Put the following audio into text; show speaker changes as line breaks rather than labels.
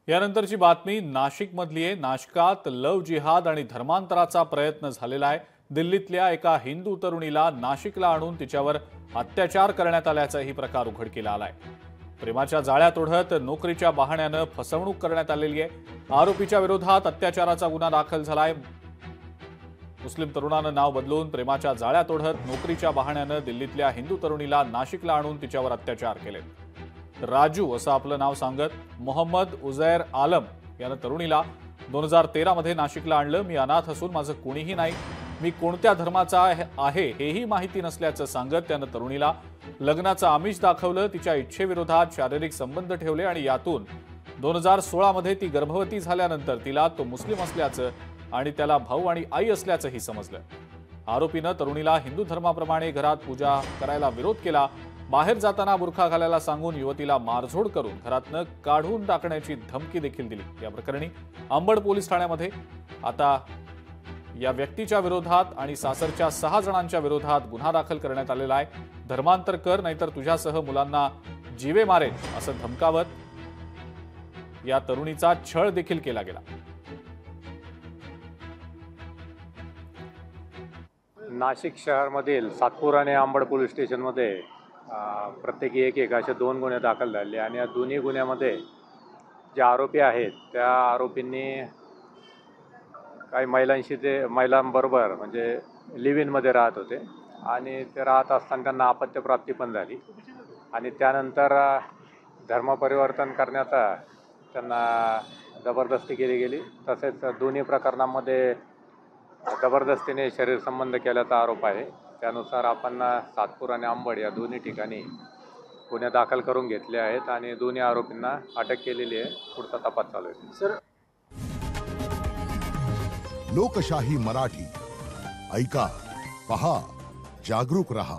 यानंतरची बातमी नाशिकमधली आहे। नाशकात लव जिहाद आणि धर्मांतराचा प्रयत्न झालेला आहे। दिल्लीतल्या एका हिंदू तरुणीला नाशिकला आणून तिच्यावर अत्याचार करण्यात आल्याचाही प्रकार उघडकीला आलाय। प्रेमाच्या जाळ्यात ओढत नोकरीच्या बहाण्याने फसवणूक करण्यात आलेली आहे। आरोपीच्या विरोधात अत्याचाराचा गुन्हा दाखल झालाय। मुस्लिम तरुणानं नाव बदलून प्रेमाच्या जाळ्यात ओढत नोकरीच्या बहाण्याने दिल्लीतल्या हिंदू तरुणीला नाशिकला आणून तिच्यावर अत्याचार केले। राजू असं आपलं नाव सांगत मोहम्मद उजैर आलम यानं तरुणीला 2013 मध्ये नाशिकला आणलं। मी अनाथ असून माझं कोणीही नाही, मी कोणत्या धर्माचा आहे हेही माहिती नसल्याचं सांगत त्यानं तरुणीला लग्नाचं आमिष दाखवलं। तिच्या इच्छेविरोधात शारीरिक संबंध ठेवले आणि यातून 2016 मध्ये ती गर्भवती झाल्यानंतर तिला तो मुस्लिम असल्याचं आणि त्याला भाऊ आणि आई असल्याचंही समजलं। आरोपीनं तरुणीला हिंदू धर्माप्रमाणे घरात पूजा करायला विरोध केला। बाहेर जाताना बुरखा घालायला सांगून युवतीला मारझोड करून घरातनं काढून टाकण्याची धमकी देखील दिली। या प्रकरणी अंबड पोलीस ठाण्यामध्ये आता या व्यक्तीच्या विरोधात आणि सासरच्या 6 जणांच्या विरोधात गुन्हा दाखल करण्यात आलेला आहे। धर्मांतर कर नाहीतर तुझ्यासह मुलांना जीवे मारेल असं धमकावत या तरुणीचा छळ देखील केला गेला।
नाशिक शहरामधील सातपूर आणि अंबड पोलीस स्टेशनमध्ये प्रत्येकी एक असे 2 गुन्हे दाखल झाले आणि या दोन्ही गुन्ह्यामध्ये जे आरोपी आहेत त्या आरोपींनी काही महिलांबरोबर म्हणजे लिव्ह इनमध्ये राहत होते आणि ते राहत असताना त्यांना अपत्यप्राप्ती पण झाली आणि त्यानंतर धर्मपरिवर्तन करण्याचा त्यांना जबरदस्ती केली गेली। तसेच दोन्ही प्रकरणांमध्ये जबरदस्तीने शरीर संबंध केल्याचा आरोप आहे। त्यानुसार आपण सातपूर आणि अंबड या दोन्ही ठिकाणी गुन्हे दाखल करून घेतले आहेत आणि दोन्ही आरोपींना अटक केलेली आहे। पुढचा तपास चालू आहे। सर,
लोकशाही मराठी ऐका, पहा, जागरूक रहा।